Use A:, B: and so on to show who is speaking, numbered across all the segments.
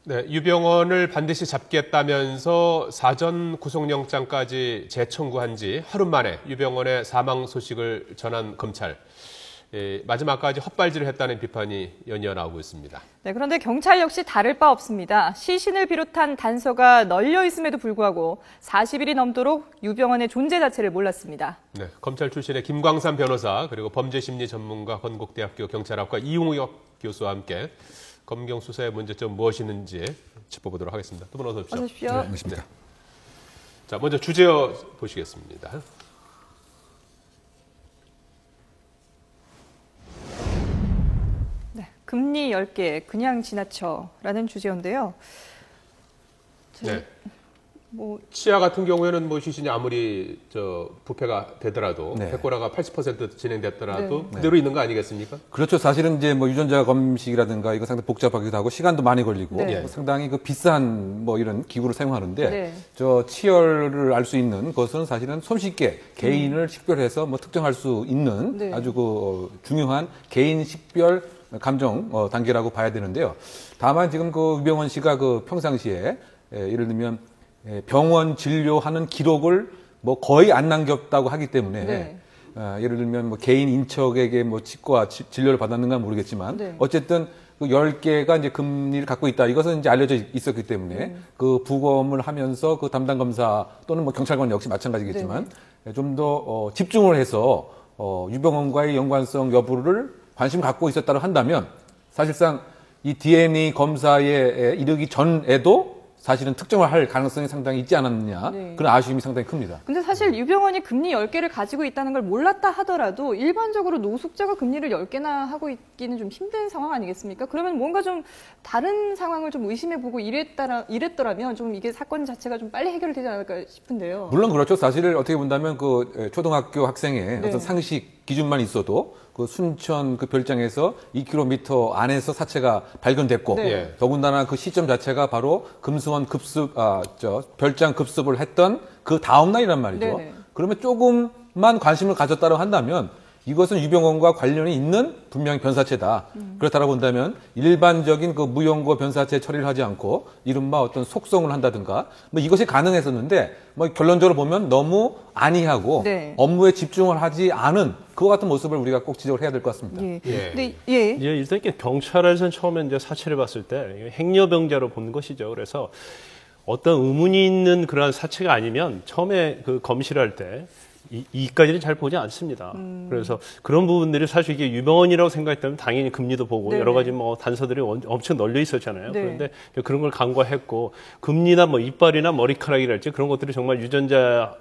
A: 네, 유병언을 반드시 잡겠다면서 사전 구속영장까지 재청구한 지 하루 만에 유병언의 사망 소식을 전한 검찰. 마지막까지 헛발질을 했다는 비판이 연이어 나오고 있습니다.
B: 네, 그런데 경찰 역시 다를 바 없습니다. 시신을 비롯한 단서가 널려 있음에도 불구하고 40일이 넘도록 유병언의 존재 자체를 몰랐습니다.
A: 네, 검찰 출신의 김광삼 변호사 그리고 범죄심리 전문가 건국대학교 경찰학과 이웅혁 교수와 함께 검경 수사의 문제점 무엇이 있는지 짚어보도록 하겠습니다. 두 분 어서 오십시오.
B: 어서 오십시오.
C: 네, 반갑습니다.
A: 네. 자, 먼저 주제어 보시겠습니다.
B: 네, 금리 10개 그냥 지나쳐라는 주제인데요.
A: 네. 치아 같은 경우에는 시신이 아무리 부패가 되더라도
C: 네.
A: 백고라가 80% 진행됐더라도
B: 네.
A: 그대로 있는 거 아니겠습니까?
C: 그렇죠. 사실은 이제 유전자 검식이라든가 이거 상당히 복잡하기도 하고 시간도 많이 걸리고
B: 네.
C: 상당히 비싼 이런 기구를 사용하는데
B: 네.
C: 치열을 알 수 있는 것은 사실은 손쉽게 개인을 식별해서 특정할 수 있는
B: 네.
C: 아주 중요한 개인 식별 감정 단계라고 봐야 되는데요. 다만 지금 유병언 씨가 평상시에 예를 들면 병원 진료하는 기록을 거의 안 남겼다고 하기 때문에
B: 네.
C: 예를 들면 개인 인척에게 치과 진료를 받았는가 모르겠지만
B: 네.
C: 어쨌든 10개가 이제 금리를 갖고 있다. 이것은 이제 알려져 있었기 때문에 부검을 하면서 담당 검사 또는 경찰관 역시 마찬가지겠지만 좀 더 집중을 해서 유병언과의 연관성 여부를 관심 갖고 있었다고 한다면 사실상 이 DNA 검사에 이르기 전에도 사실은 특정을 할 가능성이 상당히 있지 않았느냐.
B: 네.
C: 그런 아쉬움이 상당히 큽니다.
B: 근데 사실 유병언이 금리 10개를 가지고 있다는 걸 몰랐다 하더라도 일반적으로 노숙자가 금리를 10개나 하고 있기는 좀 힘든 상황 아니겠습니까? 그러면 뭔가 좀 다른 상황을 좀 의심해보고 이랬더라면 좀 이게 사건 자체가 좀 빨리 해결되지 않을까 싶은데요.
C: 물론 그렇죠. 사실 어떻게 본다면 초등학교 학생의
B: 네.
C: 어떤 상식 기준만 있어도 순천 별장에서 2km 안에서 사체가 발견됐고
B: 네.
C: 더군다나 그 시점 자체가 바로 금수원 급습 별장 급습을 했던 그 다음 날이란 말이죠.
B: 네네.
C: 그러면 조금만 관심을 가졌다고 한다면 이것은 유병언과 관련이 있는 분명히 변사체다. 그렇다고 본다면 일반적인 무연고 변사체 처리를 하지 않고 이른바 어떤 속성을 한다든가 이것이 가능했었는데 결론적으로 보면 너무 안이하고
B: 네.
C: 업무에 집중을 하지 않은 그와 같은 모습을 우리가 꼭 지적을 해야 될 것 같습니다.
B: 예.
A: 예.
B: 근데 예.
D: 일단 경찰에서는 처음에 이제 사체를 봤을 때 행여병자로 본 것이죠. 그래서 어떤 의문이 있는 그러한 사체가 아니면 처음에 검시를 할 때 이까지는 잘 보지 않습니다. 그래서 그런 부분들이 사실 이게 유병언이라고 생각했다면 당연히 금리도 보고
B: 네네.
D: 여러 가지 단서들이 엄청 널려 있었잖아요.
B: 네.
D: 그런데 그런 걸 간과했고 금리나 이빨이나 머리카락이랄지 그런 것들이 정말 유전자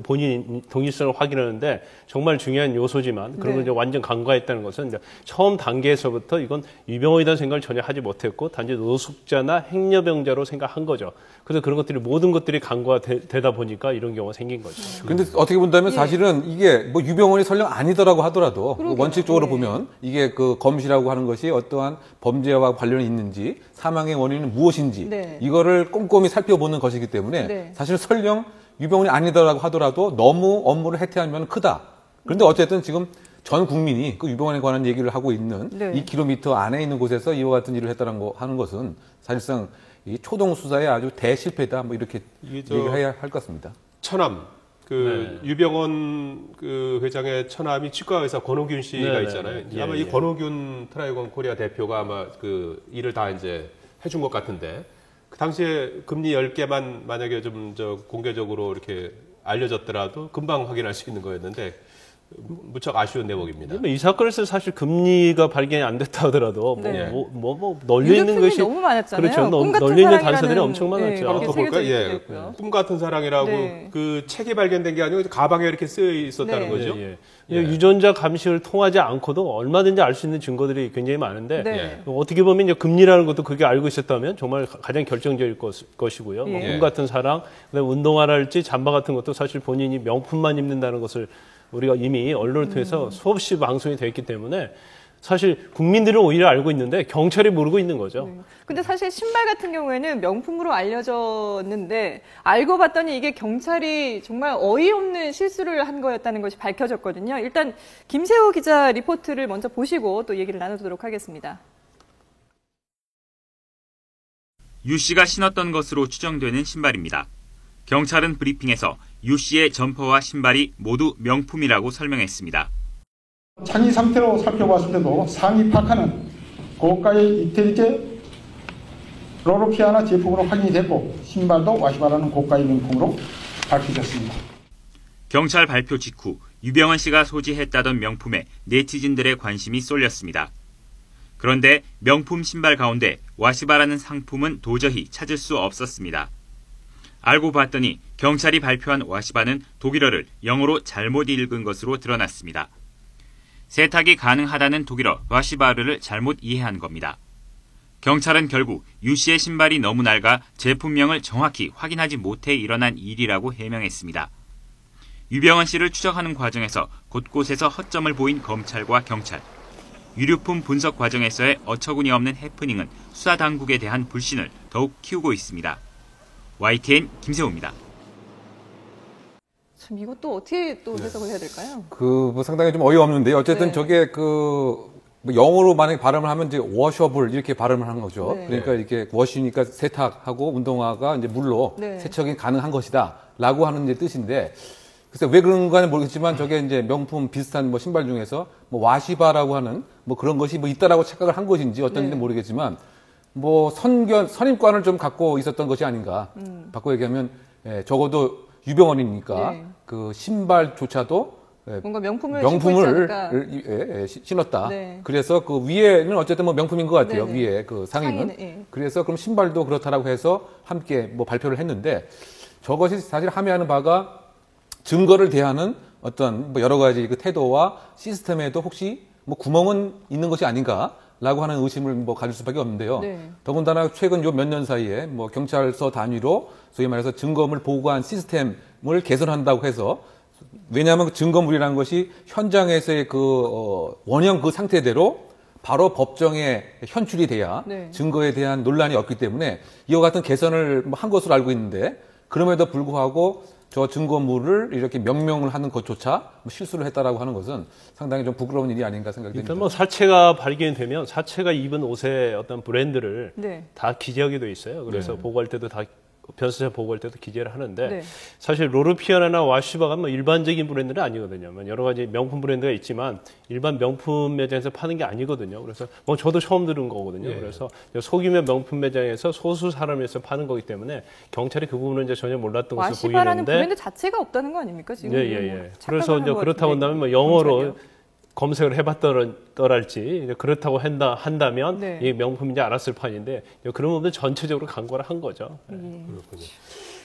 D: 본인 동일성을 확인하는데 정말 중요한 요소지만 그런 걸
B: 네.
D: 이제 완전 간과했다는 것은 이제 처음 단계에서부터 이건 유병언이라는 생각을 전혀 하지 못했고 단지 노숙자나 행여병자로 생각한 거죠. 그래서 그런 것들이 모든 것들이 간과되다 보니까 이런 경우가 생긴 거죠.
C: 근데 어떻게 본다면 사실은 이게 유병언이 설령 아니더라고 하더라도 원칙적으로 보면 이게 검시라고 하는 것이 어떠한 범죄와 관련이 있는지 사망의 원인은 무엇인지
B: 네.
C: 이거를 꼼꼼히 살펴보는 것이기 때문에
B: 네.
C: 사실 설령 유병언이 아니더라고 하더라도 너무 업무를 해태하면 크다. 그런데 어쨌든 지금 전 국민이 유병언에 관한 얘기를 하고 있는
B: 네.
C: 2km 안에 있는 곳에서 이와 같은 일을 했다는 하는 것은 사실상 이 초동 수사의 아주 대실패다. 이렇게 얘기를 해야 할 것 같습니다.
A: 처남
D: 네.
A: 유병언 회장의 처남이 치과 의사 권호균 씨가
D: 네,
A: 있잖아요.
D: 네, 네.
A: 아마
D: 예,
A: 이
D: 예.
A: 권호균 트라이건 코리아 대표가 아마 일을 다 이제 해준 것 같은데 그 당시에 금리 10개만 만약에 좀 공개적으로 이렇게 알려졌더라도 금방 확인할 수 있는 거였는데 무척 아쉬운 대목입니다.
D: 이 사건에서 사실 금리가 발견이 안 됐다 하더라도
B: 네.
D: 널려 있는 것이
B: 너무 많았잖아요.
D: 그렇죠.
B: 꿈 같은
D: 널려 있는
B: 사랑이라는-
D: 단서들이 엄청 많았죠.
B: 그렇게
A: 더 볼까요?
B: 새겨져
A: 예,
B: 있고요.
A: 꿈 같은 사랑이라고
B: 네.
A: 그 책이 발견된 게 아니고 가방에 이렇게 쓰여 있었다는
B: 네.
A: 거죠.
D: 예.
A: 예.
D: 유전자 감식을 통하지 않고도 얼마든지 알 수 있는 증거들이 굉장히 많은데
B: 네.
D: 어떻게 보면 이제 금리라는 것도 그게 알고 있었다면 정말 가장 결정적일 것이고요.
B: 예.
D: 꿈 같은 사랑, 그다음에 운동화랄지 잠바 같은 것도 사실 본인이 명품만 입는다는 것을 우리가 이미 언론을 통해서 수없이 방송이 돼 있기 때문에 사실 국민들은 오히려 알고 있는데 경찰이 모르고 있는 거죠.
B: 네. 근데 사실 신발 같은 경우에는 명품으로 알려졌는데 알고 봤더니 이게 경찰이 정말 어이없는 실수를 한 거였다는 것이 밝혀졌거든요. 일단 김세호 기자 리포트를 먼저 보시고 또 얘기를 나눠보도록 하겠습니다.
E: 유 씨가 신었던 것으로 추정되는 신발입니다. 경찰은 브리핑에서 유 씨의 점퍼와 신발이 모두 명품이라고 설명했습니다.
F: 창의 상태로 살펴봤을 때도 상의 파카는 고가의 이태리제 로로피아나 제품으로 확인이 됐고 신발도 와시바라는 고가의 명품으로 밝혀졌습니다.
E: 경찰 발표 직후 유병헌 씨가 소지했다던 명품에 네티즌들의 관심이 쏠렸습니다. 그런데 명품 신발 가운데 와시바라는 상품은 도저히 찾을 수 없었습니다. 알고 봤더니 경찰이 발표한 와시바는 독일어를 영어로 잘못 읽은 것으로 드러났습니다. 세탁이 가능하다는 독일어 와시바르를 잘못 이해한 겁니다. 경찰은 결국 유 씨의 신발이 너무 낡아 제품명을 정확히 확인하지 못해 일어난 일이라고 해명했습니다. 유병헌 씨를 추적하는 과정에서 곳곳에서 허점을 보인 검찰과 경찰. 유류품 분석 과정에서의 어처구니 없는 해프닝은 수사 당국에 대한 불신을 더욱 키우고 있습니다. YTN 김세호입니다.
B: 참 이것도 어떻게 또 해석을 해야 될까요?
C: 뭐 상당히 좀 어이없는데요. 어쨌든
B: 네.
C: 저게 뭐 영어로 만약에 발음을 하면 이제 워셔블 이렇게 발음을 하는 거죠.
B: 네.
C: 그러니까 이렇게 워시니까 세탁하고 운동화가 이제 물로
B: 네.
C: 세척이 가능한 것이다라고 하는 이제 뜻인데 글쎄 왜 그런가는 모르겠지만 저게 이제 명품 비슷한 뭐 신발 중에서 뭐 와시바라고 하는 뭐 그런 것이 뭐 있다라고 착각을 한 것인지 어떤지는
B: 네.
C: 모르겠지만 뭐 선임권을 좀 갖고 있었던 것이 아닌가. 바꿔 얘기하면 적어도 유병헌이니까
B: 네.
C: 그 신발조차도
B: 뭔가 명품을 신고 있지 않을까.
C: 신었다.
B: 네.
C: 그래서 그 위에는 어쨌든 뭐 명품인 것 같아요.
B: 네네.
C: 위에 그 상의는.
B: 예.
C: 그래서 그럼 신발도 그렇다라고 해서 함께 뭐 발표를 했는데 저것이 사실 함의하는 바가 증거를 대하는 어떤 뭐 여러 가지 그 태도와 시스템에도 혹시 뭐 구멍은 있는 것이 아닌가라고 하는 의심을 뭐 가질 수밖에 없는데요.
B: 네.
C: 더군다나 최근 요 몇 년 사이에 뭐 경찰서 단위로 소위 말해서 증거물 보고한 시스템을 개선한다고 해서 왜냐하면 그 증거물이라는 것이 현장에서의 원형 그 상태대로 바로 법정에 현출이 돼야
B: 네.
C: 증거에 대한 논란이 없기 때문에 이와 같은 개선을 한 것으로 알고 있는데 그럼에도 불구하고 저 증거물을 이렇게 명명을 하는 것조차 실수를 했다라고 하는 것은 상당히 좀 부끄러운 일이 아닌가 생각이 듭니다.
D: 일단 뭐 사체가 발견되면 사체가 입은 옷의 어떤 브랜드를
B: 네.
D: 다 기재하게 돼 있어요. 그래서 보고할 때도 다 변호사 보고할 때도 기재를 하는데
B: 네.
D: 사실 로르피아나나 와시바가 뭐 일반적인 브랜드는 아니거든요. 여러 가지 명품 브랜드가 있지만 일반 명품 매장에서 파는 게 아니거든요. 그래서 뭐 저도 처음 들은 거거든요.
A: 예.
D: 그래서 소규모 명품 매장에서 소수 사람에서 파는 거기 때문에 경찰이 그 부분은 이제 전혀 몰랐던 것으로
B: 와시바라는
D: 보이는데
B: 브랜드 자체가 없다는 거 아닙니까 지금?
D: 예.
B: 착각을
D: 그래서
B: 한
D: 이제
B: 것
D: 그렇다고
B: 같은데,
D: 한다면 뭐 영어로
B: 검찰이요.
D: 검색을 해봤더랄지 이제 그렇다고 한다면
B: 네.
D: 이게 명품인지 알았을 판인데 그런 부분 전체적으로 간과를 한 거죠.
A: 그렇군요.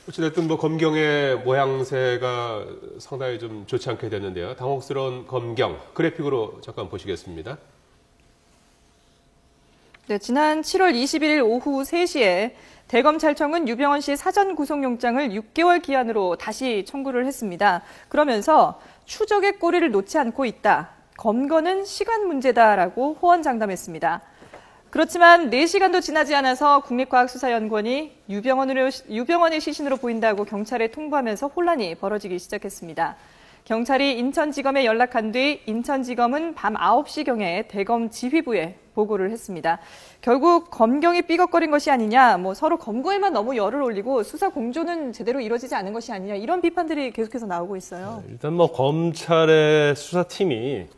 A: 어찌됐든 뭐 검경의 모양새가 상당히 좀 좋지 않게 됐는데요. 당혹스러운 검경 그래픽으로 잠깐 보시겠습니다.
B: 네, 지난 7월 21일 오후 3시에 대검찰청은 유병헌 씨 사전 구속영장을 6개월 기한으로 다시 청구를 했습니다. 그러면서 추적의 꼬리를 놓지 않고 있다. 검거는 시간 문제다라고 호언장담했습니다. 그렇지만 4시간도 지나지 않아서 국립과학수사연구원이 유병헌의 시신으로 보인다고 경찰에 통보하면서 혼란이 벌어지기 시작했습니다. 경찰이 인천지검에 연락한 뒤 인천지검은 밤 9시경에 대검 지휘부에 보고를 했습니다. 결국 검경이 삐걱거린 것이 아니냐, 뭐 서로 검거에만 너무 열을 올리고 수사 공조는 제대로 이루어지지 않은 것이 아니냐 이런 비판들이 계속해서 나오고 있어요.
D: 일단 뭐 검찰의 수사팀이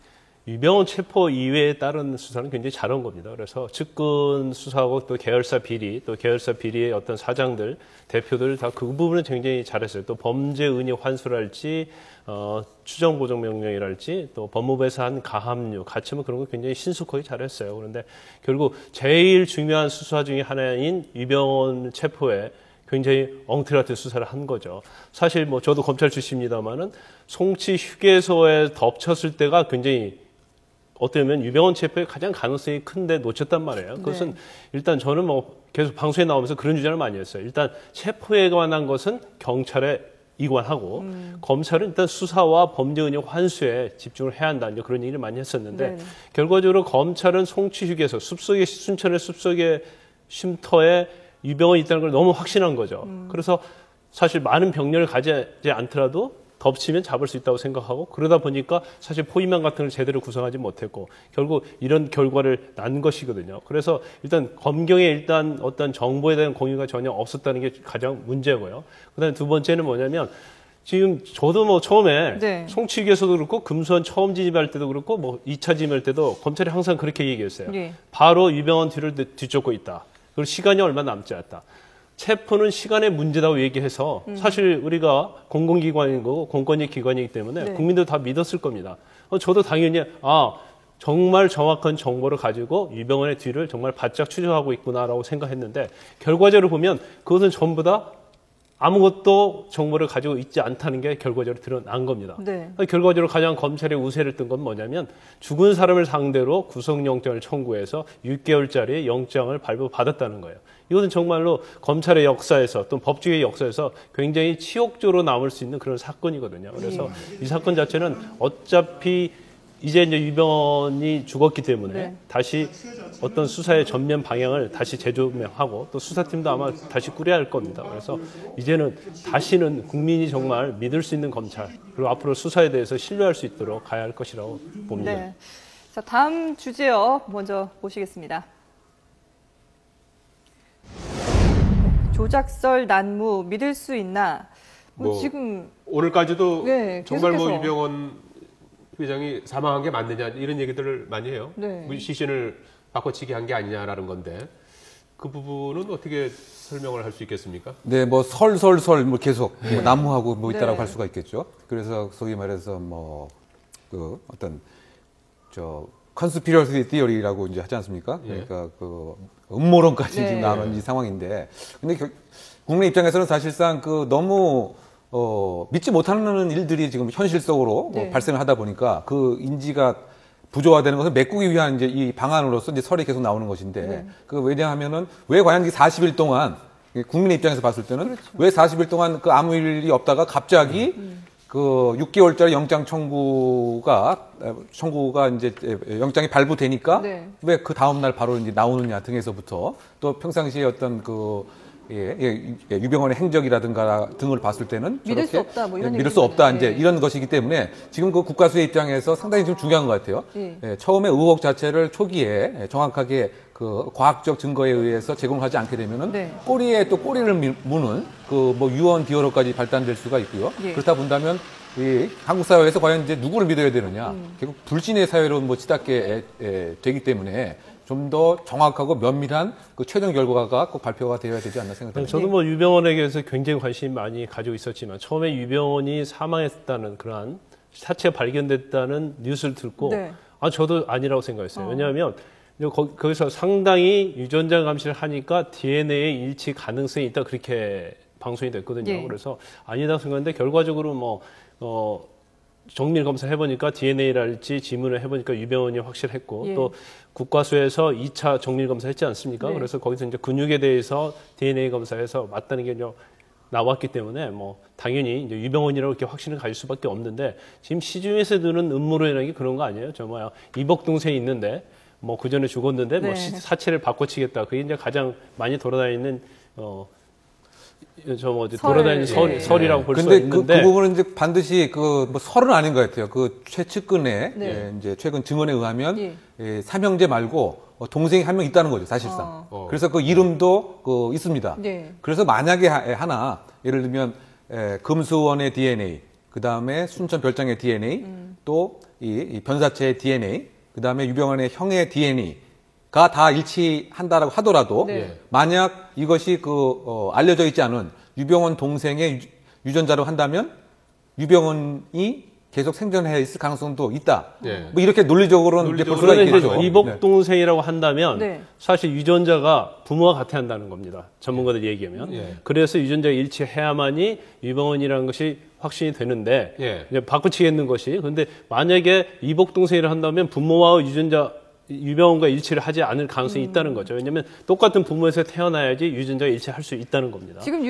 D: 유병헌 체포 이외에 다른 수사는 굉장히 잘한 겁니다. 그래서 측근 수사하고 또 계열사 비리의 어떤 사장들, 대표들 다 그 부분은 굉장히 잘했어요. 또 범죄 은닉 환수랄지, 추정 보정 명령이랄지, 또 법무부에서 한 가압류, 가처분 그런 거 굉장히 신속하게 잘했어요. 그런데 결국 제일 중요한 수사 중에 하나인 유병헌 체포에 굉장히 엉터리 같은 수사를 한 거죠. 사실 뭐 저도 검찰 출신입니다만은 송치 휴게소에 덮쳤을 때가 굉장히 어쩌면 유병헌 체포의 가장 가능성이 큰데 놓쳤단 말이에요. 그것은 일단 저는 뭐 계속 방송에 나오면서 그런 주장을 많이 했어요. 일단 체포에 관한 것은 경찰에 이관하고 검찰은 일단 수사와 범죄 은닉 환수에 집중을 해야 한다. 그런 얘기를 많이 했었는데
B: 네.
D: 결과적으로 검찰은 송치 휴게소 순천의 숲속의 쉼터에 유병헌이 있다는 걸 너무 확신한 거죠. 그래서 사실 많은 병력을 가지지 않더라도 덮치면 잡을 수 있다고 생각하고 그러다 보니까 사실 포위망 같은 걸 제대로 구성하지 못했고 결국 이런 결과를 난 것이거든요. 그래서 일단 검경에 일단 어떤 정보에 대한 공유가 전혀 없었다는 게 가장 문제고요. 그다음에 두 번째는 뭐냐면 지금 저도 뭐 처음에
B: 네.
D: 송치기에서도 그렇고 금수원 처음 진입할 때도 그렇고 뭐 2차 진입할 때도 검찰이 항상 그렇게 얘기했어요.
B: 네.
D: 바로 유병헌 뒤를 뒤쫓고 있다. 그리고 시간이 얼마 남지 않았다. 체포는 시간의 문제다고 얘기해서 사실 우리가 공공기관인 거고 공권력 기관이기 때문에
B: 네.
D: 국민들 다 믿었을 겁니다. 저도 당연히 정말 정확한 정보를 가지고 유병헌의 뒤를 정말 바짝 추적하고 있구나라고 생각했는데 결과적으로 보면 그것은 전부 다 아무것도 정보를 가지고 있지 않다는 게 결과적으로 드러난 겁니다.
B: 네.
D: 결과적으로 가장 검찰의 우세를 뜬 건 뭐냐면 죽은 사람을 상대로 구속영장을 청구해서 6개월짜리 영장을 발부받았다는 거예요. 이것은 정말로 검찰의 역사에서 또 법조계의 역사에서 굉장히 치욕적으로 남을 수 있는 그런 사건이거든요. 그래서 이 사건 자체는 어차피 이제 유병헌이 죽었기 때문에
B: 네.
D: 다시 어떤 수사의 전면 방향을 다시 재조명하고 또 수사팀도 아마 다시 꾸려야 할 겁니다. 그래서 이제는 다시는 국민이 정말 믿을 수 있는 검찰 그리고 앞으로 수사에 대해서 신뢰할 수 있도록 가야 할 것이라고 봅니다.
B: 네. 자, 다음 주제요. 먼저 보시겠습니다. 조작설 난무 믿을 수 있나? 지금
A: 오늘까지도
B: 네,
A: 정말 뭐
B: 계속해서.
A: 유병헌 회장이 사망한 게 맞느냐 이런 얘기들을 많이 해요.
B: 네.
A: 시신을 바꿔치기 한 게 아니냐라는 건데 그 부분은 어떻게 설명을 할 수 있겠습니까?
C: 네, 뭐 설설설 뭐 계속 뭐 난무하고 뭐 있다라고
B: 네.
C: 할 수가 있겠죠. 그래서 소위 말해서 뭐 그 어떤 컨스피러시 티어리라고 이제 하지 않습니까?
A: 예.
C: 그러니까 그 음모론까지
B: 네.
C: 지금 나오는 이 상황인데, 근데 국내 입장에서는 사실상 너무 믿지 못하는 일들이 지금 현실 속으로
B: 네.
C: 발생을 하다 보니까 그 인지가 부조화되는 것을 메꾸기 위한 이제 이 방안으로서 이제 설이 계속 나오는 것인데,
B: 네.
C: 왜냐하면은 왜 과연 이 40일 동안 국민의 입장에서 봤을 때는
B: 그렇죠.
C: 왜 40일 동안 아무 일이 없다가 갑자기 6개월짜리 영장 청구가 이제 영장이 발부되니까
B: 네.
C: 왜 그 다음 날 바로 이제 나오느냐 등에서부터 또 평상시에 어떤 유병헌의 행적이라든가 등을 봤을 때는
B: 믿을 수
C: 저렇게
B: 없다, 뭐 이런
C: 믿을 수 없다
B: 얘기잖아요.
C: 이제 이런 것이기 때문에 지금 그 국가수의 입장에서 상당히 좀 중요한 것 같아요. 처음에 의혹 자체를 초기에 정확하게 그 과학적 증거에 의해서 제공하지 않게 되면은
B: 네.
C: 꼬리에 또 꼬리를 무는 뭐 유언 비어로까지 발단될 수가 있고요.
B: 예.
C: 그렇다 본다면 이 한국 사회에서 과연 이제 누구를 믿어야 되느냐, 결국 불신의 사회로 뭐 치닫게 되기 때문에 좀 더 정확하고 면밀한 그 최종 결과가 꼭 발표가 되어야 되지 않나 생각합니다.
D: 저도 뭐 유병헌에게서 굉장히 관심 많이 가지고 있었지만 처음에 유병헌이 사망했다는 그러한 사체가 발견됐다는 뉴스를 듣고
B: 네.
D: 저도 아니라고 생각했어요. 왜냐하면 거기서 상당히 유전자 감시를 하니까 DNA 일치 가능성이 있다 그렇게 방송이 됐거든요.
B: 예.
D: 그래서 아니다고 생각했는데 결과적으로 정밀 검사를 해보니까 DNA랄지 지문을 해보니까 유병헌이 확실했고
B: 예.
D: 또 국과수에서 2차 정밀 검사 했지 않습니까?
B: 네.
D: 그래서 거기서 이제 근육에 대해서 DNA 검사해서 맞다는 게 나왔기 때문에 당연히 이제 유병헌이라고 이렇게 확신을 가질 수밖에 없는데 지금 시중에서 드는 음모론이라는 게 그런 거 아니에요? 이복 동생이 있는데 그 전에 죽었는데
B: 네.
D: 사체를 바꿔치겠다. 그게 이제 가장 많이 돌아다니는 돌아다니는 설이라고 볼 수가
C: 근데
D: 있는데.
C: 그 부분은 이제 반드시 설은 아닌 것 같아요. 최측근의
B: 네.
C: 이제 최근 증언에 의하면
B: 예.
C: 삼형제 말고 동생이 한 명 있다는 거죠, 사실상. 그래서 그 이름도 있습니다.
B: 네.
C: 그래서 만약에 하나 예를 들면 금수원의 DNA, 그 다음에 순천 별장의 DNA, 또 이 변사체의 DNA, 그 다음에 유병헌의 형의 DNA가 다 일치한다라고 하더라도
B: 네.
C: 만약 이것이 알려져 있지 않은 유병헌 동생의 유전자로 한다면 유병헌이 계속 생존해 있을 가능성도 있다.
A: 네.
C: 뭐 이렇게 논리적으로는 이제 볼 수가
D: 그런데
C: 있겠죠.
D: 이제 이복 동생이라고 한다면
B: 네.
D: 사실 유전자가 부모와 같아야 한다는 겁니다. 전문가들 얘기하면.
A: 예.
D: 그래서 유전자가 일치해야만이 유병헌이라는 것이 확신이 되는데
A: 예.
D: 이제 바꾸치겠는 것이. 그런데 만약에 이복 동생이라 한다면 부모와 유병헌과 일치를 하지 않을 가능성이 있다는 거죠. 왜냐하면 똑같은 부모에서 태어나야지 유전자가 일치할 수 있다는 겁니다.
B: 지금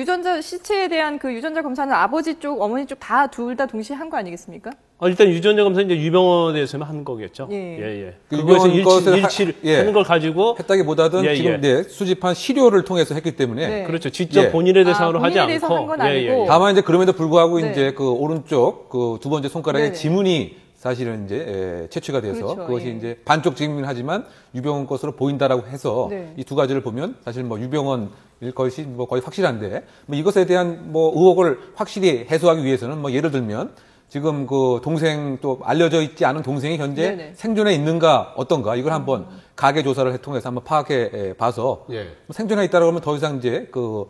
B: 시체에 대한 그 유전자 검사는 아버지 쪽, 어머니 쪽 둘 다 동시에 한 거 아니겠습니까?
D: 일단 유전자 검사 이제 유병원에 대해서만 한 거겠죠.
B: 예.
D: 예.
C: 그
D: 그거에서
C: 유병원 것을
D: 일치를
C: 예.
D: 하는 걸 가지고
C: 했다기보다는
D: 예,
C: 지금
D: 예.
C: 네, 수집한 시료를 통해서 했기 때문에
B: 네.
D: 그렇죠. 직접
C: 예.
D: 본인에 대상으로 하지
B: 본인에 대해서
D: 않고
B: 한 건 아니고.
C: 다만 이제 그럼에도 불구하고
B: 네.
C: 이제 그 오른쪽 그 두 번째 손가락에
B: 네네.
C: 지문이 사실은 이제 채취가 돼서
B: 그렇죠.
C: 그것이
B: 예.
C: 이제 반쪽 지문이긴 하지만 유병원 것으로 보인다라고 해서
B: 네.
C: 이 두 가지를 보면 사실 뭐 유병원일 것이 뭐 거의 확실한데 뭐 이것에 대한 뭐 의혹을 확실히 해소하기 위해서는 뭐 예를 들면 지금 그 동생 또 알려져 있지 않은 동생이 현재
B: 네네.
C: 생존해 있는가 어떤가 이걸 한번 가계 조사를 통해서 한번 파악해 봐서
A: 예.
C: 뭐 생존해 있다고 하면 더 이상 이제 그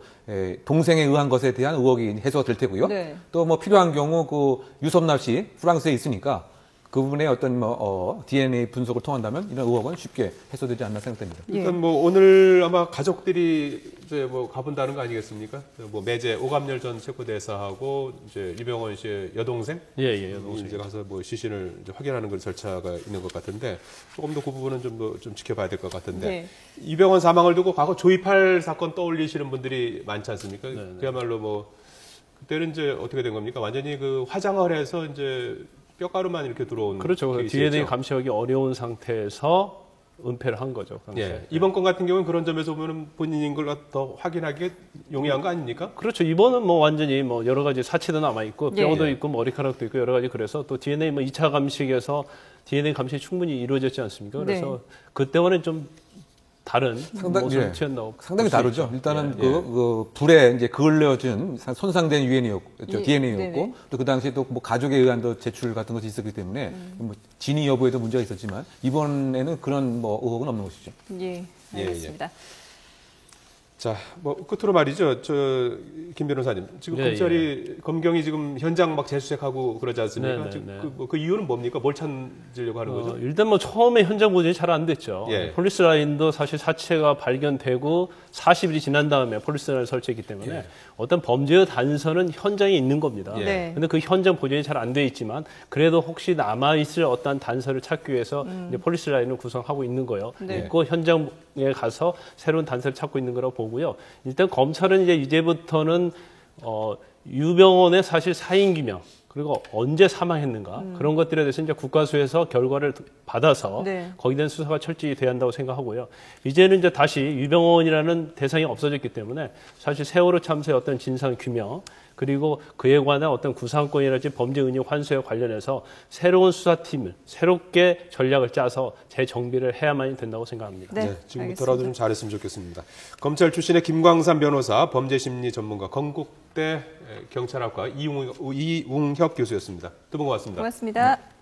C: 동생에 의한 것에 대한 의혹이 해소가 될 테고요.
B: 네.
C: 또 뭐 필요한 경우 그 유섭남 씨 프랑스에 있으니까 그 부분의 어떤 뭐 DNA 분석을 통한다면 이런 의혹은 쉽게 해소되지 않나 생각됩니다.
B: 예.
A: 일단 뭐 오늘 아마 가족들이 이제 뭐 가본다는 거 아니겠습니까? 뭐 매제 오감열 전 체코대사하고 이제 유병원 씨의 여동생
D: 예, 여동생.
A: 이제 가서 뭐 시신을 이제 확인하는 그런 절차가 있는 것 같은데 조금 더 그 부분은 좀 지켜봐야 될 것 같은데
B: 네.
A: 유병원 사망을 두고 과거 조이팔 사건 떠올리시는 분들이 많지 않습니까?
D: 네.
A: 그야말로 뭐 그때는 이제 어떻게 된 겁니까? 완전히 그 화장을 해서 이제 뼈가루만 이렇게 들어온
D: 그렇죠.
A: 케이스였죠.
D: DNA 감시하기 어려운 상태에서 은폐를 한 거죠. 당시에.
A: 예. 이번 건 같은 경우는 그런 점에서 보면 본인인 걸 더 확인하기 용이한 거 아닙니까?
D: 그렇죠. 이번은 뭐 완전히 뭐 여러 가지 사체도 남아 있고
B: 예.
D: 뼈도 있고 머리카락도 있고 여러 가지 그래서 또 DNA 뭐 2차 감식에서 DNA 감식이 충분히 이루어졌지 않습니까? 그래서
B: 네.
D: 그때와는 좀 다른 모습을
C: 예.
D: 튀어나오고
C: 상당히
D: 볼수
C: 다르죠.
D: 있죠.
C: 일단은
D: 예.
C: 그 불에 이제 그을려진 손상된
B: 예.
C: DNA였고
B: 네네.
C: 또 그 당시에 또 뭐 가족에 의한 또 제출 같은 것이 있었기 때문에 뭐 진위 여부에도 문제가 있었지만 이번에는 그런 뭐 의혹은 없는 것이죠.
B: 예, 알겠습니다.
A: 자, 뭐 끝으로 말이죠. 김 변호사님, 지금
D: 예,
A: 검찰이 검경이 지금 현장 막 재수색하고 그러지 않습니까?
D: 네,
A: 지금
D: 네.
A: 그 이유는 뭡니까? 뭘 찾으려고 하는 거죠?
D: 일단 뭐 처음에 현장 보존이 잘 안 됐죠.
A: 예.
D: 폴리스 라인도 사실 사체가 발견되고 40일이 지난 다음에 폴리스 라인을 설치했기 때문에
A: 예.
D: 어떤 범죄의 단서는 현장에 있는 겁니다.
A: 예.
B: 네.
D: 근데 그 현장 보존이 잘 안 돼 있지만 그래도 혹시 남아 있을 어떤 단서를 찾기 위해서 이제 폴리스 라인을 구성하고 있는 거예요.
B: 네.
D: 그 현장에 가서 새로운 단서를 찾고 있는 거라고 보고요. 일단 검찰은 이제부터는 유병원의 사실 사인 규명 그리고 언제 사망했는가 그런 것들에 대해서 이제 국가수에서 결과를 받아서
B: 네.
D: 거기에 대한 수사가 철저히 돼야 한다고 생각하고요. 이제는 이제 다시 유병원이라는 대상이 없어졌기 때문에 사실 세월호 참사의 어떤 진상 규명 그리고 그에 관한 어떤 구상권이라든지 범죄 은닉 환수에 관련해서 새로운 수사팀을 새롭게 전략을 짜서 재정비를 해야만 된다고 생각합니다.
B: 네,
A: 지금부터라도
B: 알겠습니다.
A: 좀 잘했으면 좋겠습니다. 검찰 출신의 김광삼 변호사, 범죄심리 전문가, 건국대 경찰학과 이웅혁 교수였습니다. 두 분 고맙습니다.
B: 고맙습니다.